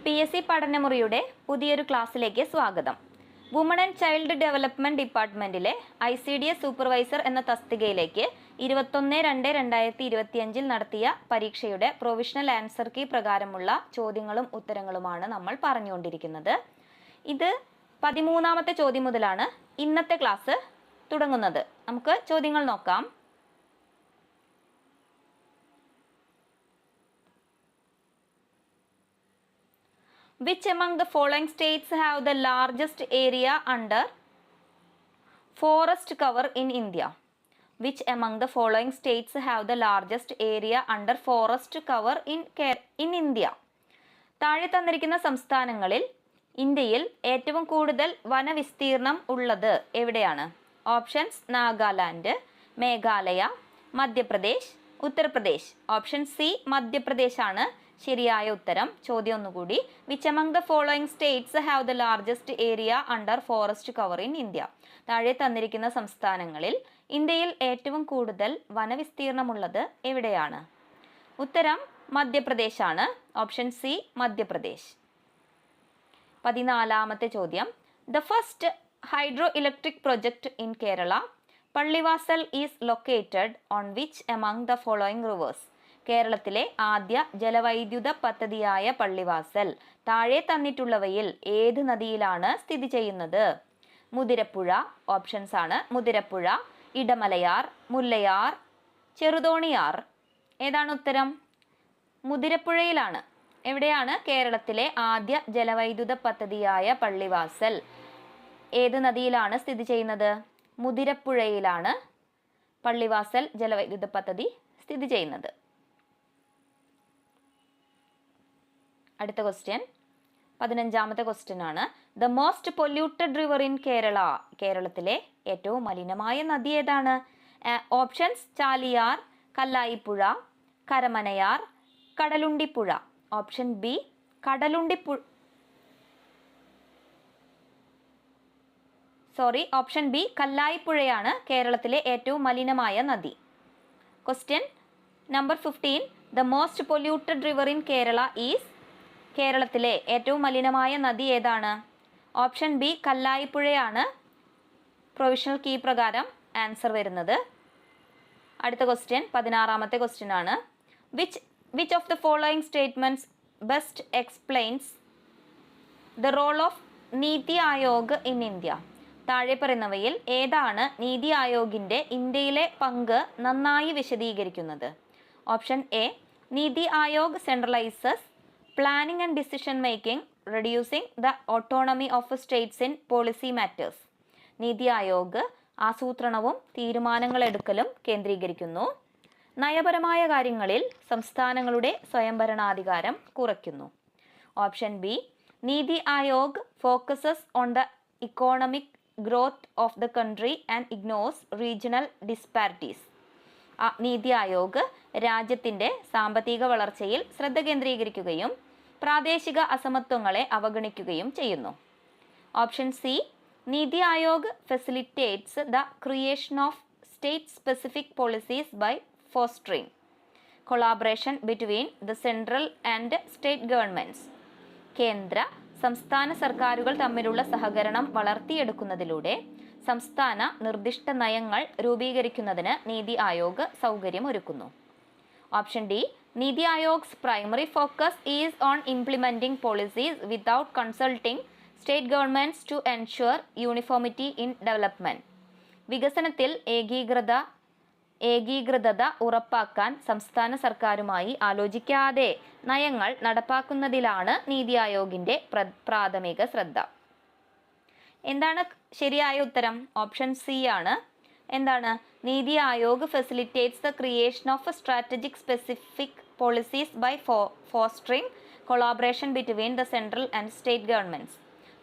PSC പഠനമുറിയുടെ പുതിയൊരു ക്ലാസ്സിലേക്ക് സ്വാഗതം. വുമൺ ആൻഡ് ചൈൽഡ് ഡെവലപ്മെന്റ് ഡിപ്പാർട്ട്മെന്റിലെ ICDS സൂപ്പർവൈസർ എന്ന തസ്തികയിലേക്ക് 21/2/2025 നടത്തിയ പരീക്ഷയുടെ പ്രൊവിഷണൽ ആൻസർ കീ പ്രകാരമുള്ള ചോദ്യങ്ങളും ഉത്തരങ്ങളുമാണ് നമ്മൾ പറഞ്ഞുകൊണ്ടിരിക്കുന്നത്. ഇത് 13ാമത്തെ ചോദ്യം മുതലാണ് ഇന്നത്തെ ക്ലാസ് തുടങ്ങുന്നത്. നമുക്ക് ചോദ്യങ്ങൾ നോക്കാം. Which among the following states have the largest area under forest cover in India? Which among the following states have the largest area under forest cover in India? താഴെ തന്നിരിക്കുന്ന സംസ്ഥാനങ്ങളിൽ ഇന്ത്യയിൽ ഏറ്റവും കൂടുതൽ വനവിസ്തീർണം ഉള്ളത് എവിടെയാണ്? Options: Nagaland, Meghalaya, Madhya Pradesh, Uttar Pradesh. Option C Madhya Pradesh ആണ് ശരിയായ ഉത്തരം. ചോദ്യം ഒന്നുകൂടി: which among the following States have the largest area under forest cover in India? താഴെ തന്നിരിക്കുന്ന സംസ്ഥാനങ്ങളിൽ ഇന്ത്യയിൽ ഏറ്റവും കൂടുതൽ വനവിസ്തീർണമുള്ളത് എവിടെയാണ്? ഉത്തരം മധ്യപ്രദേശ് ആണ്. Option C Madhya Pradesh. 14ാമത്തെ ചോദ്യം: the first hydro electric project in Kerala, Pallivasal is located on which among the following reverse? കേരളത്തിലെ ആദ്യ ജലവൈദ്യുത പദ്ധതിയായ പള്ളിവാസൽ താഴെ തന്നിട്ടുള്ളവയിൽ ഏത് നദിയിലാണ് സ്ഥിതി ചെയ്യുന്നത്? മുതിരപ്പുഴ. ഓപ്ഷൻസ് ആണ്: മുതിരപ്പുഴ, ഇടമലയാർ, മുല്ലയാർ, ചെറുതോണിയാർ. ഏതാണ് ഉത്തരം? മുതിരപ്പുഴയിലാണ്. എവിടെയാണ് കേരളത്തിലെ ആദ്യ ജലവൈദ്യുത പദ്ധതിയായ പള്ളിവാസൽ ഏത് നദിയിലാണ് സ്ഥിതി ചെയ്യുന്നത്? മുതിരപ്പുഴയിലാണ് പള്ളിവാസൽ ജലവൈദ്യുത പദ്ധതി സ്ഥിതി ചെയ്യുന്നത്. അടുത്ത ക്വസ്റ്റ്യൻ 15ാമത്തെ ക്വസ്റ്റ്യൻ ആണ്. The most polluted river in Kerala, കേരളത്തിലെ ഏറ്റവും മലിനമായ നദി ഏതാണ്? Options: Chaliyar, Kallayipuzha, Karamanayar, Kadalundipuzha. Option B option B കല്ലായിപ്പുഴയാണ് കേരളത്തിലെ ഏറ്റവും മലിനമായ നദി. Question number 15. The most polluted river in Kerala is, കേരളത്തിലെ ഏറ്റവും മലിനമായ നദി ഏതാണ്? ഓപ്ഷൻ ബി കല്ലായിപ്പുഴയാണ് പ്രൊവിഷണൽ കീ പ്രകാരം ആൻസർ വരുന്നത്. അടുത്ത ക്വസ്റ്റ്യൻ 16ാമത്തെ ക്വസ്റ്റ്യൻ ആണ്. Which of the following statements best explains the role of NITI Aayog in India? താഴെ പറയുന്നവയിൽ ഏതാണ് നീതി ആയോഗിന്റെ ഇന്ത്യയിലെ പങ്ക് നന്നായി വിശദീകരിക്കുന്നത്? Option A: NITI Aayog സെൻട്രലൈസസ് planning and decision making, reducing the autonomy of states in policy matters. NITI Aayog ആസൂത്രണവും തീരുമാനങ്ങളെടുക്കലും കേന്ദ്രീകരിക്കുന്നു. നയപരമായ കാര്യങ്ങളിൽ സംസ്ഥാനങ്ങളുടെ സ്വയംഭരണാധികാരം കുറയ്ക്കുന്നു. Option B: NITI Aayog focuses on the economic growth of the country and ignores regional disparities. NITI Aayog രാജ്യത്തിൻ്റെ സാമ്പത്തിക വളർച്ചയിൽ ശ്രദ്ധ കേന്ദ്രീകരിക്കുകയും പ്രാദേശിക അസമത്വങ്ങളെ അവഗണിക്കുകയും ചെയ്യുന്നു. Option C: NITI Aayog facilitates the creation of state specific policies by fostering collaboration between the central and state governments. കേന്ദ്ര സംസ്ഥാന സർക്കാരുകൾ തമ്മിലുള്ള സഹകരണം വളർത്തിയെടുക്കുന്നതിലൂടെ സംസ്ഥാന നിർദ്ദിഷ്ട നയങ്ങൾ രൂപീകരിക്കുന്നതിന് NITI Aayog സൗകര്യമൊരുക്കുന്നു. Option D: NITI Aayog's primary focus is on implementing policies without consulting state governments to ensure uniformity in development. വികസനത്തിൽ ഏകീകൃതത ഉറപ്പാക്കാൻ സംസ്ഥാന സർക്കാരുമായി ആലോചിക്കാതെ നയങ്ങൾ നടപ്പാക്കുന്നതിലാണ് നീതി ആയോഗിന്റെ പ്രാഥമിക ശ്രദ്ധ. എന്താണ് ശരിയായ ഉത്തരം? ഓപ്ഷൻ സി ആണ്. എന്താണ്? NITI Aayog facilitates the creation of strategic specific policies by fostering collaboration between the central and state governments.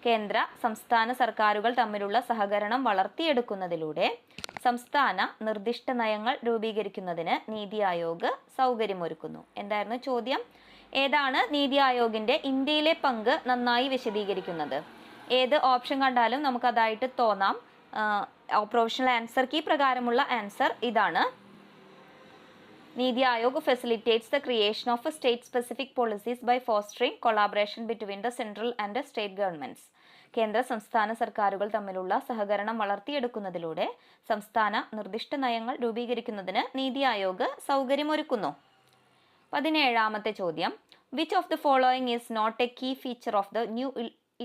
കേന്ദ്ര സംസ്ഥാന സർക്കാരുകൾ തമ്മിലുള്ള സഹകരണം വളർത്തിയെടുക്കുന്നതിലൂടെ സംസ്ഥാന നിർദ്ദിഷ്ട നയങ്ങൾ രൂപീകരിക്കുന്നതിന് നീതി ആയോഗ് സൗകര്യമൊരുക്കുന്നു. എന്തായിരുന്നു ചോദ്യം? ഏതാണ് നീതി ആയോഗിന്റെ ഇന്ത്യയിലെ പങ്ക് നന്നായി വിശദീകരിക്കുന്നത്? ഏത് ഓപ്ഷൻ കണ്ടാലും നമുക്കതായിട്ട് തോന്നാം. പ്രൊവിഷണൽ ആൻസർ കീ പ്രകാരമുള്ള ആൻസർ ഇതാണ്. NITI Aayog facilitates the creation of state specific policies by fostering collaboration between the central and state governments. കേന്ദ്ര സംസ്ഥാന സർക്കാരുകൾ തമ്മിലുള്ള സഹകരണം വളർത്തിയെടുക്കുന്നതിലൂടെ സംസ്ഥാന നിർദ്ദിഷ്ട നയങ്ങൾ രൂപീകരിക്കുന്നതിന് നീതി ആയോഗ് സൗകര്യമൊരുക്കുന്നു. 17ാമത്തെ ചോദ്യം. Which of the following is not a key feature of the new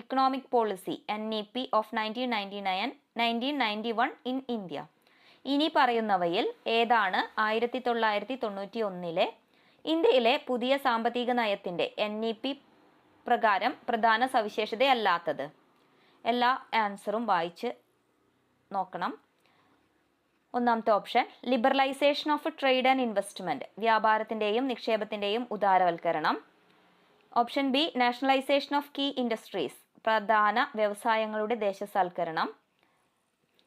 economic policy NEP of 1991 in India? ഇനി പറയുന്നവയിൽ ഏതാണ് 1991 ഇന്ത്യയിലെ പുതിയ സാമ്പത്തിക നയത്തിന്റെ NEP പ്രകാരം പ്രധാന സവിശേഷതയല്ലാത്തത്? എല്ലാ ആൻസറും വായിച്ച് നോക്കണം. ഒന്നാമത്തെ option liberalisation of trade and investment, വ്യാപാരത്തിന്റെയും നിക്ഷേപത്തിന്റെയും ഉദാരവൽക്കരണം. Option B nationalisation of key industries, പ്രധാന വ്യവസായങ്ങളുടെ ദേശസാൽക്കരണം.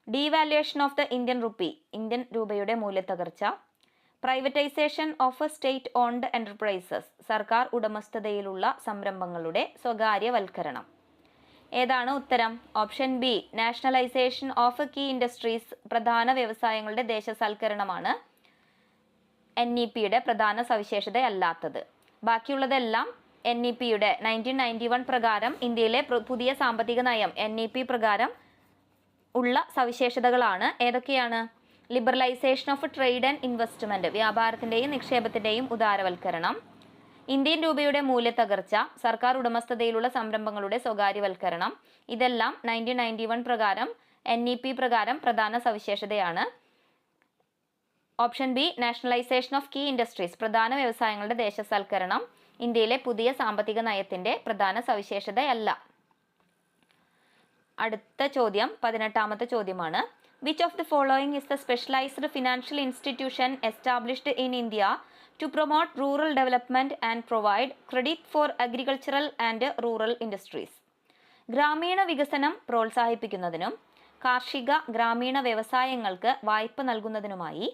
Devaluation of the Indian rupee, Indian രൂപയുടെ മൂല്യത്തകർച്ച. Privatisation of state owned enterprises, സർക്കാർ ഉടമസ്ഥതയിലുള്ള സംരംഭങ്ങളുടെ സ്വകാര്യവൽക്കരണം. ഏതാണ് ഉത്തരം? Option B nationalisation of key industries, പ്രധാന വ്യവസായങ്ങളുടെ ദേശസാൽക്കരണമാണ് NEPയുടെ പ്രധാന സവിശേഷതയല്ലാത്തത്. ബാക്കിയുള്ളതെല്ലാം NEPയുടെ 1991 പ്രകാരം ഇന്ത്യയിലെ പുതിയ സാമ്പത്തിക നയം NEP പ്രകാരം ഉള്ള സവിശേഷതകളാണ്. ഏതൊക്കെയാണ്? Liberalisation of trade and investment, വ്യാപാരത്തിന്റെയും നിക്ഷേപത്തിന്റെയും ഉദാരവൽക്കരണം. ഇന്ത്യൻ രൂപയുടെ മൂല്യത്തകർച്ച, സർക്കാർ ഉടമസ്ഥതയിലുള്ള സംരംഭങ്ങളുടെ സ്വകാര്യവൽക്കരണം. ഇതെല്ലാം 1991 പ്രകാരം NEP പ്രകാരം പ്രധാന സവിശേഷതയാണ്. Option B nationalisation of key industries, പ്രധാന വ്യവസായങ്ങളുടെ ദേശസാൽക്കരണം ഇന്ത്യയിലെ പുതിയ സാമ്പത്തിക നയത്തിന്റെ പ്രധാന സവിശേഷതയല്ല. അടുത്ത ചോദ്യം 18ാമത്തെ ചോദ്യമാണ്. Which of the following is the specialised financial institution established in India to promote rural development and provide credit for agricultural and rural industries? ഗ്രാമീണ വികസനം പ്രോത്സാഹിപ്പിക്കുന്നതിനും കാർഷിക ഗ്രാമീണ വ്യവസായങ്ങൾക്ക് വായ്പ നൽകുന്നതിനുമായി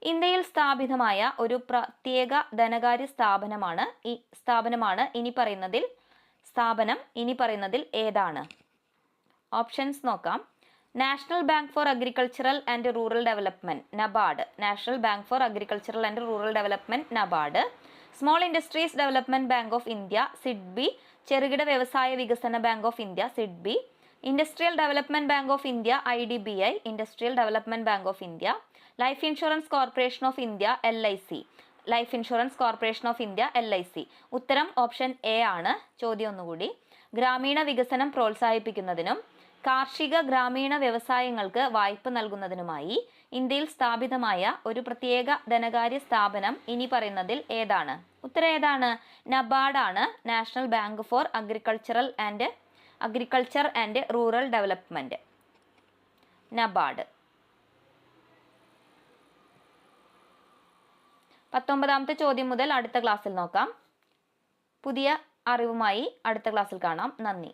ഇന്ത്യയിൽ സ്ഥാപിതമായ ഒരു പ്രത്യേക ധനകാര്യ സ്ഥാപനമാണ് ഇനി പറയുന്നതിൽ ഏതാണ്? ഓപ്ഷൻസ് നോക്കാം. National bank for agricultural and rural development NABARD, national bank for agricultural and rural development NABARD. Small industries development bank of India SIDBI, ചെറുകിട വ്യവസായ വികസന bank of India SIDBI. Industrial development bank of India IDBI, industrial development bank of India. Life insurance corporation of India LIC, life insurance corporation of India LIC. ഉത്തരം option A ആണ്. ചോദ്യം ഒന്നുകൂടി. ഗ്രാമീണ വികസനം പ്രോത്സാഹിപ്പിക്കുന്നതിനും കാർഷിക ഗ്രാമീണ വ്യവസായങ്ങൾക്ക് വായ്പ നൽകുന്നതിനുമായി ഇന്ത്യയിൽ സ്ഥാപിതമായ ഒരു പ്രത്യേക ധനകാര്യ സ്ഥാപനം ഇനി പറയുന്നതിൽ ഏതാണ്? ഉത്തരം ഏതാണ്? നബാർഡാണ്, national bank for agriculture and rural development, NABARD. 19ാമത്തെ ചോദ്യം മുതൽ അടുത്ത ക്ലാസ്സിൽ നോക്കാം. പുതിയ അറിവുമായി അടുത്ത ക്ലാസ്സിൽ കാണാം. നന്ദി.